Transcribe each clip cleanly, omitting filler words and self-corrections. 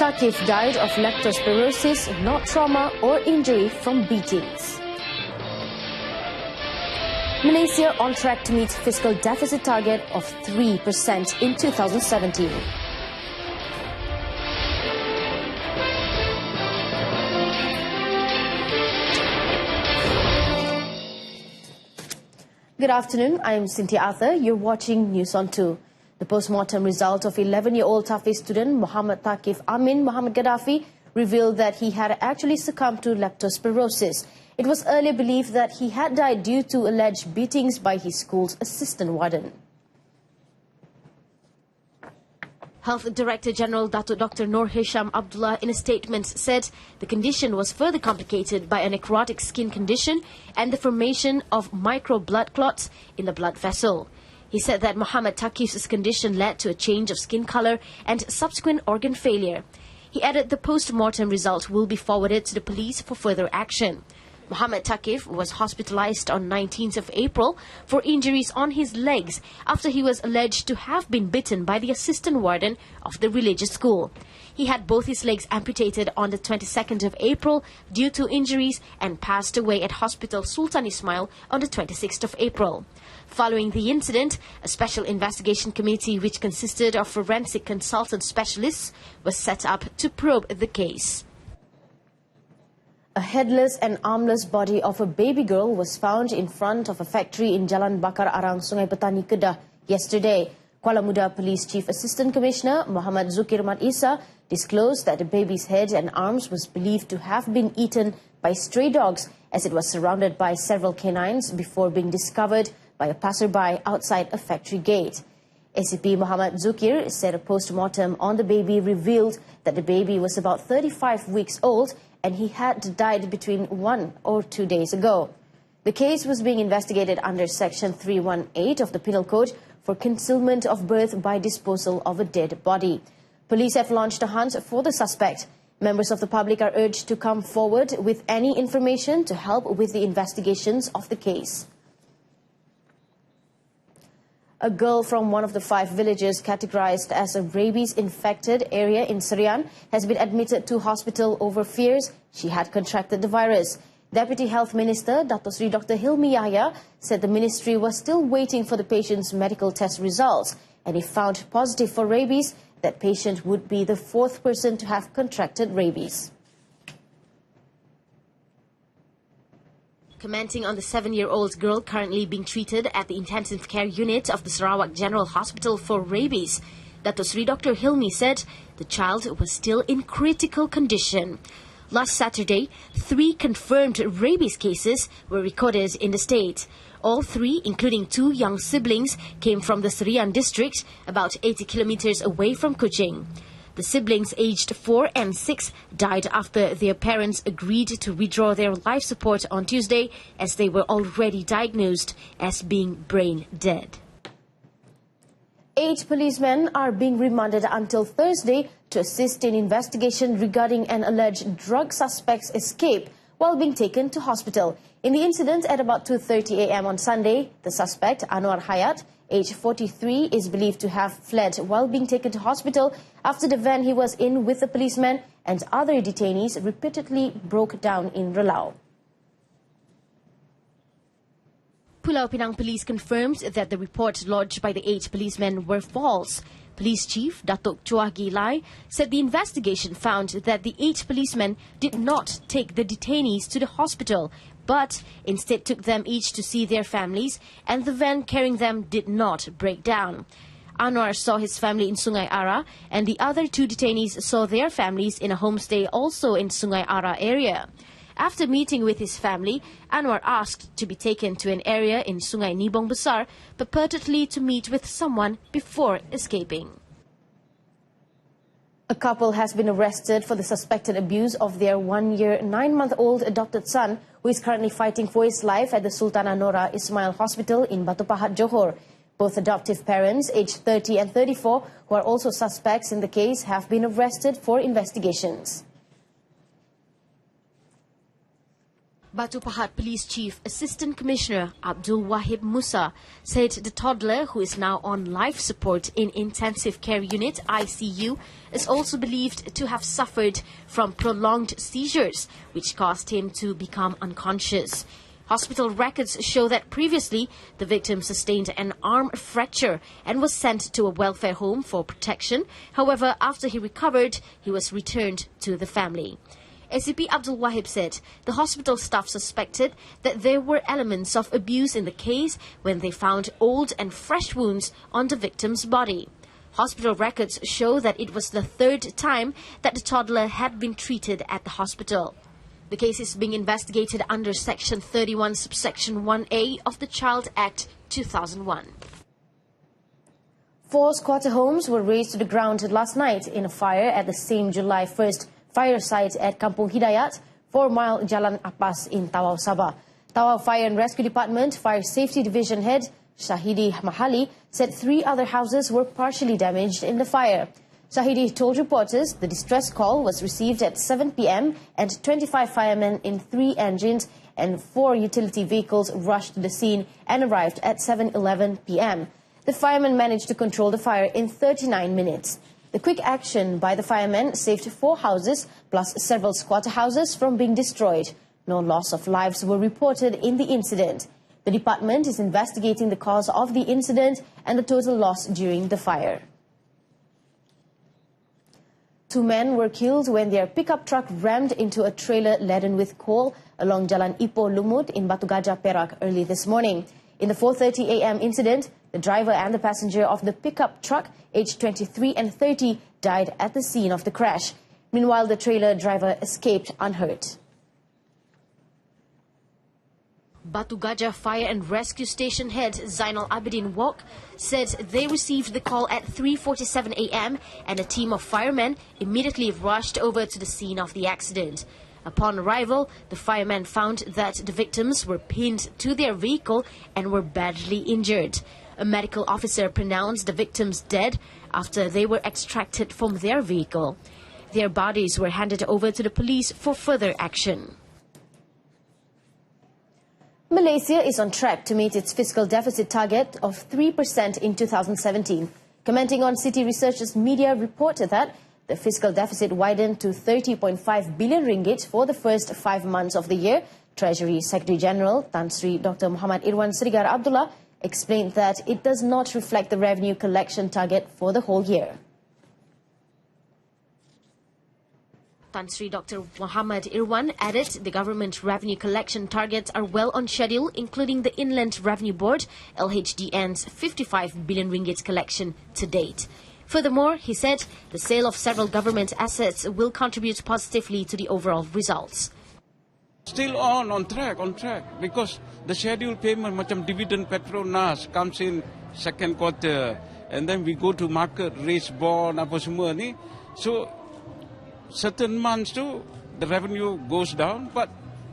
THAQIF died of leptospirosis, not trauma or injury from beatings. Malaysia on track to meet fiscal deficit target of 3% in 2017. Good afternoon, I am CYNTHIA. You're watching News on 2. The post-mortem result of 11-year-old TAFE student Muhammad THAQIF Amin Muhammad Gaddafi revealed that he had actually succumbed to leptospirosis. It was earlier believed that he had died due to alleged beatings by his school's assistant warden. Health Director General Dr. Noor Hisham Abdullah in a statement said the condition was further complicated by a necrotic skin condition and the formation of micro blood clots in the blood vessel. He said that Muhammad THAQIF's condition led to a change of skin color and subsequent organ failure. He added the post-mortem result will be forwarded to the police for further action. Muhammad THAQIF was hospitalized on 19th of April for injuries on his legs after he was alleged to have been bitten by the assistant warden of the religious school. He had both his legs amputated on the 22nd of April due to injuries and passed away at Hospital Sultan Ismail on the 26th of April. Following the incident, a special investigation committee which consisted of forensic consultant specialists was set up to probe the case. A headless and armless body of a baby girl was found in front of a factory in Jalan Bakar Arang, Sungai Petani, Kedah yesterday. Kuala Muda Police Chief Assistant Commissioner Muhammad Zukir Mat Isa disclosed that the baby's head and arms was believed to have been eaten by stray dogs as it was surrounded by several canines before being discovered by a passerby outside a factory gate. ACP Muhammad Zukir said a post-mortem on the baby revealed that the baby was about 35 weeks old and he had died between 1 or 2 days ago. The case was being investigated under Section 318 of the Penal Code for concealment of birth by disposal of a dead body. Police have launched a hunt for the suspect. Members of the public are urged to come forward with any information to help with the investigations of the case. A girl from one of the 5 villages categorized as a rabies-infected area in Serian has been admitted to hospital over fears she had contracted the virus. Deputy Health Minister Dr. Hilmi Yahya said the ministry was still waiting for the patient's medical test results, and if found positive for rabies, that patient would be the 4th person to have contracted rabies. Commenting on the 7-year-old girl currently being treated at the intensive care unit of the Sarawak General Hospital for rabies, Dr. Hilmi said the child was still in critical condition. Last Saturday, 3 confirmed rabies cases were recorded in the state. All 3, including 2 young siblings, came from the Serian district, about 80 kilometers away from Kuching. The siblings aged 4 and 6 died after their parents agreed to withdraw their life support on Tuesday as they were already diagnosed as being brain dead. 8 policemen are being remanded until Thursday to assist in investigation regarding an alleged drug suspect's escape while being taken to hospital. In the incident at about 2:30 a.m. on Sunday, the suspect, Anwar Hayat, age 43, is believed to have fled while being taken to hospital after the van he was in with the policeman and other detainees repeatedly broke down in Relau. Pulau Pinang Police confirmed that the reports lodged by the 8 policemen were false. Police Chief Datuk Chua Gilai said the investigation found that the 8 policemen did not take the detainees to the hospital, but instead took them each to see their families, and the van carrying them did not break down. Anwar saw his family in Sungai Ara, and the other 2 detainees saw their families in a homestay also in Sungai Ara area. After meeting with his family, Anwar asked to be taken to an area in Sungai Nibong Besar, purportedly to meet with someone before escaping. A couple has been arrested for the suspected abuse of their 1-year, 9-month-old adopted son, who is currently fighting for his life at the Sultan Nora Ismail Hospital in Batu Pahat, Johor. Both adoptive parents, aged 30 and 34, who are also suspects in the case, have been arrested for investigations. Batu Pahat Police Chief Assistant Commissioner Abdul Wahib Musa said the toddler, who is now on life support in Intensive Care Unit ICU, is also believed to have suffered from prolonged seizures, which caused him to become unconscious. Hospital records show that previously the victim sustained an arm fracture and was sent to a welfare home for protection. However, after he recovered, he was returned to the family. ACP Abdul Wahib said the hospital staff suspected that there were elements of abuse in the case when they found old and fresh wounds on the victim's body. Hospital records show that it was the third time that the toddler had been treated at the hospital. The case is being investigated under Section 31, Subsection 1A of the Child Act 2001. 4 squatter homes were razed to the ground last night in a fire at the same July 1st fire site at Kampung Hidayat, 4 Mile Jalan Apas in Tawau, Sabah. Tawau Fire and Rescue Department Fire Safety Division Head Shahidi Mahali said 3 other houses were partially damaged in the fire. Shahidi told reporters the distress call was received at 7 p.m. and 25 firemen in 3 engines and 4 utility vehicles rushed to the scene and arrived at 7:11 p.m. The firemen managed to control the fire in 39 minutes. The quick action by the firemen saved 4 houses plus several squatter houses from being destroyed. No loss of lives were reported in the incident. The department is investigating the cause of the incident and the total loss during the fire. 2 men were killed when their pickup truck rammed into a trailer laden with coal along Jalan Ipoh Lumut in Batu Gajah, Perak early this morning. In the 4:30 a.m. incident, the driver and the passenger of the pickup truck, aged 23 and 30, died at the scene of the crash. Meanwhile, the trailer driver escaped unhurt. Batu Gajah Fire and Rescue Station Head Zainal Abidin Wok said they received the call at 3:47 a.m. and a team of firemen immediately rushed over to the scene of the accident. Upon arrival, the firemen found that the victims were pinned to their vehicle and were badly injured. A medical officer pronounced the victims dead after they were extracted from their vehicle. Their bodies were handed over to the police for further action. Malaysia is on track to meet its fiscal deficit target of 3% in 2017. Commenting on City Research's media reported that the fiscal deficit widened to 30.5 billion ringgit for the first 5 months of the year. Treasury Secretary General Tan Sri Dr. Muhammad Irwan Srigar Abdullah explained that it does not reflect the revenue collection target for the whole year. Tan Sri Dr. Muhammad Irwan added the government revenue collection targets are well on schedule, including the Inland Revenue Board, LHDN's 55 billion ringgit collection to date. Furthermore, he said the sale of several government assets will contribute positively to the overall results. Still on track, because the scheduled payment, macam dividend Petronas comes in second quarter, and then we go to market, raise bond, apa semua ni. So, certain months too, the revenue goes down, but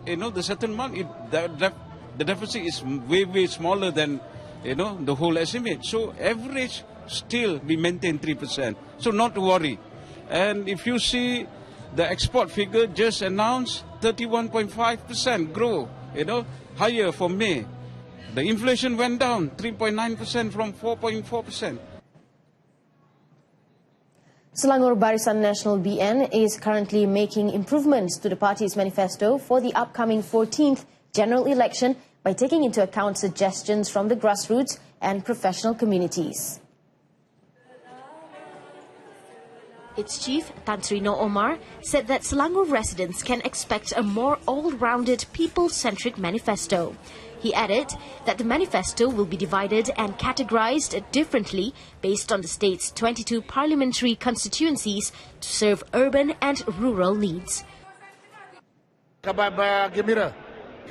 the certain month, the deficit is way smaller than, the whole estimate. So, average still we maintain 3%. So, not to worry. And if you see the export figure just announced, 31.5% growth, higher for May. The inflation went down 3.9% from 4.4%. Selangor Barisan Nasional BN is currently making improvements to the party's manifesto for the upcoming 14th general election by taking into account suggestions from the grassroots and professional communities. Its chief, Tan Sri Noor Omar, said that Selangor residents can expect a more all-rounded, people-centric manifesto. He added that the manifesto will be divided and categorized differently based on the state's 22 parliamentary constituencies to serve urban and rural needs. Kabar gembira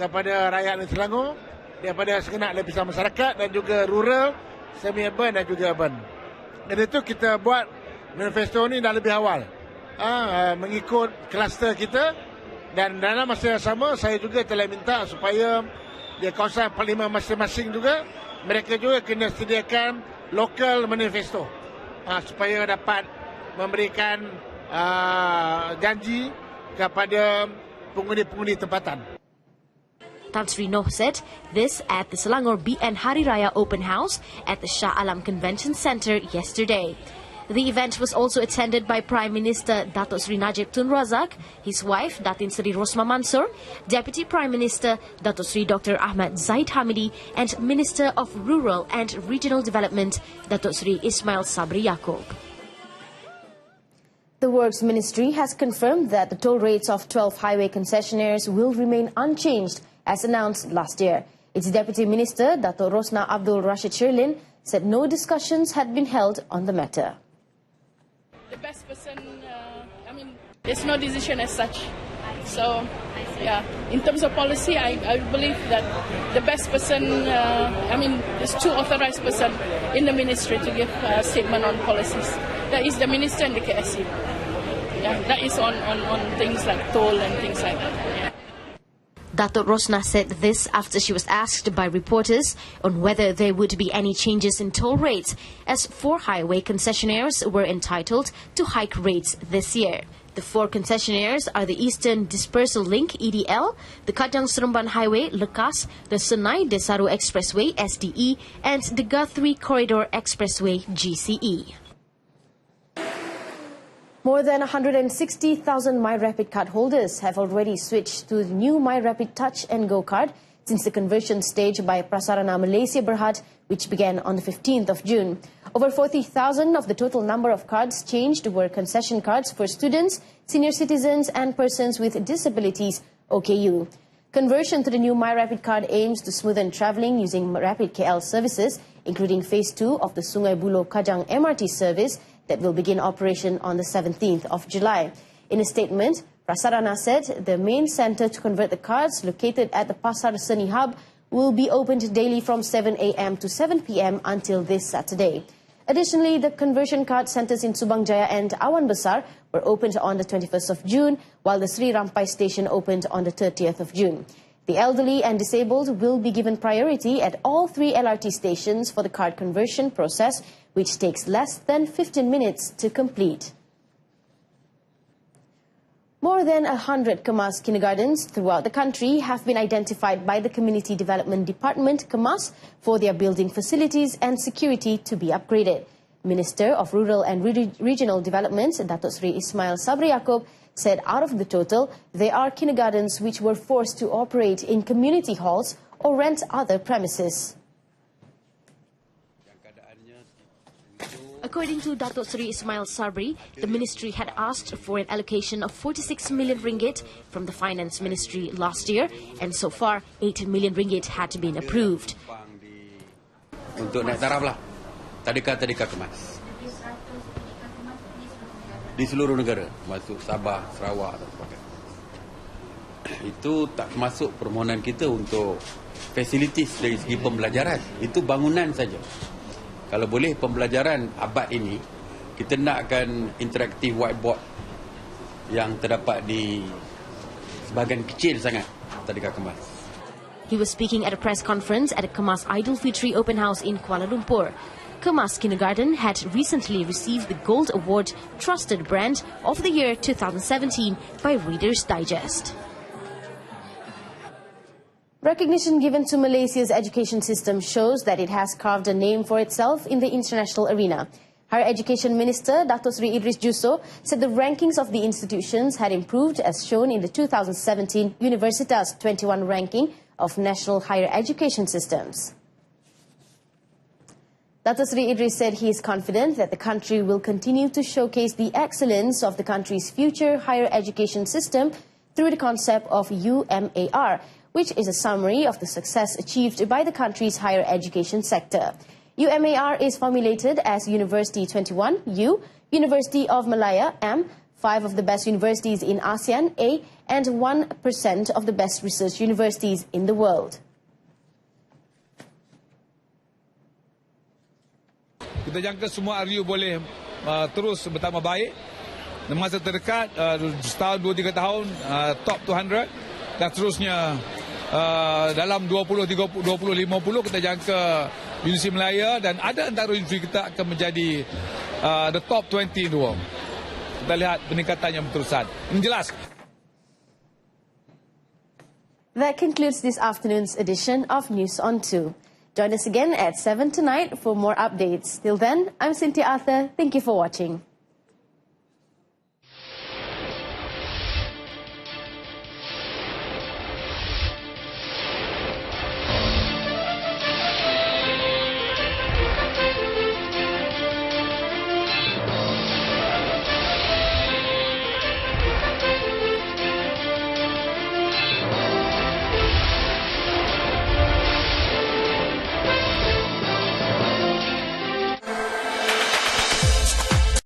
kepada rakyat Selangor daripada segenap lapisan masyarakat dan juga rural, semi-urban dan juga urban. Dan itu kita buat manifesto ni dah lebih awal, mengikut kluster kita, dan dalam masa yang sama saya juga telah minta supaya di kawasan parlimen masing-masing juga mereka juga kena sediakan local manifesto supaya dapat memberikan janji kepada pengundi-pengundi tempatan. Tan Sri Noh said this at the Selangor BN Hari Raya Open House at the Shah Alam Convention Centre yesterday. The event was also attended by Prime Minister Datuk Sri Najib Tun Razak, his wife Datin Sri Rosma Mansor, Deputy Prime Minister Datuk Sri Dr. Ahmad Zaid Hamidi and Minister of Rural and Regional Development Datuk Sri Ismail Sabri Yaakob. The Works Ministry has confirmed that the toll rates of 12 highway concessionaires will remain unchanged as announced last year. Its Deputy Minister Datuk Rosna Abdul Rashid Sherlin said no discussions had been held on the matter. The best person, there's no decision as such. So, yeah, in terms of policy, I believe that the best person, there's two authorized person in the ministry to give a statement on policies. That is the minister and the KSC. Yeah, that is on things like toll and things like that. Yeah. Datuk Rosna said this after she was asked by reporters on whether there would be any changes in toll rates, as 4 highway concessionaires were entitled to hike rates this year. The 4 concessionaires are the Eastern Dispersal Link (EDL), the Kadang Seremban Highway (Lekas), the Senai Desaru Expressway (SDE), and the Guthrie Corridor Expressway (GCE). More than 160,000 MyRapid card holders have already switched to the new MyRapid Touch and Go card since the conversion stage by Prasarana Malaysia Berhad, which began on the 15th of June. Over 40,000 of the total number of cards changed were concession cards for students, senior citizens and persons with disabilities, OKU. Conversion to the new MyRapid card aims to smoothen travelling using Rapid KL services, including Phase 2 of the Sungai Buloh Kajang MRT service that will begin operation on the 17th of July. In a statement, Prasarana said the main centre to convert the cards, located at the Pasar Seni Hub, will be opened daily from 7 a.m. to 7 p.m. until this Saturday. Additionally, the conversion card centres in Subang Jaya and Awan Besar were opened on the 21st of June, while the Sri Rampai station opened on the 30th of June. The elderly and disabled will be given priority at all 3 LRT stations for the card conversion process, which takes less than 15 minutes to complete. More than 100 Kemas kindergartens throughout the country have been identified by the Community Development Department, Kemas, for their building facilities and security to be upgraded. Minister of Rural and Regional Development, Datuk Sri Ismail Sabri Yaakob, said out of the total, there are kindergartens which were forced to operate in community halls or rent other premises. According to Datuk Sri Ismail Sabri, the ministry had asked for an allocation of 46 million ringgit from the Finance Ministry last year, and so far 8 million ringgit had been approved. Untuk naik taraf lah, tadika kemas di seluruh negara, masuk Sabah, Sarawak dan sebagainya. Itu tak masuk permohonan kita untuk fasilitis dari segi pembelajaran. Itu bangunan saja. Kalau boleh pembelajaran abad ini, kita nakkan interaktif whiteboard yang terdapat di sebahagian kecil sangat tadika kemas. He was speaking at a press conference at a Kemas Idul Fitri open house in Kuala Lumpur. Kemas Kindergarten had recently received the Gold Award Trusted Brand of the Year 2017 by Reader's Digest. Recognition given to Malaysia's education system shows that it has carved a name for itself in the international arena. Higher Education Minister Datuk Sri Idris Jusso said the rankings of the institutions had improved as shown in the 2017 Universitas 21 ranking of national higher education systems. Datuk Sri Idris said he is confident that the country will continue to showcase the excellence of the country's future higher education system through the concept of UMAR, which is a summary of the success achieved by the country's higher education sector. UMAR is formulated as University 21, U, University of Malaya, M, 5 of the best universities in ASEAN, A, and 1% of the best research universities in the world. Kita jangka semua RU boleh terus bertambah baik. Dalam masa terdekat, setahun, 2-3 tahun, top 200 dan seterusnya dalam 20-50 kita jangka Universiti Malaya dan ada antara universiti kita akan menjadi the top 20 in the world. Kita lihat peningkatan yang berterusan. Ini jelas. That concludes this afternoon's edition of News on 2. Join us again at 7 tonight for more updates. Till then, I'm Cynthia Arthur. Thank you for watching.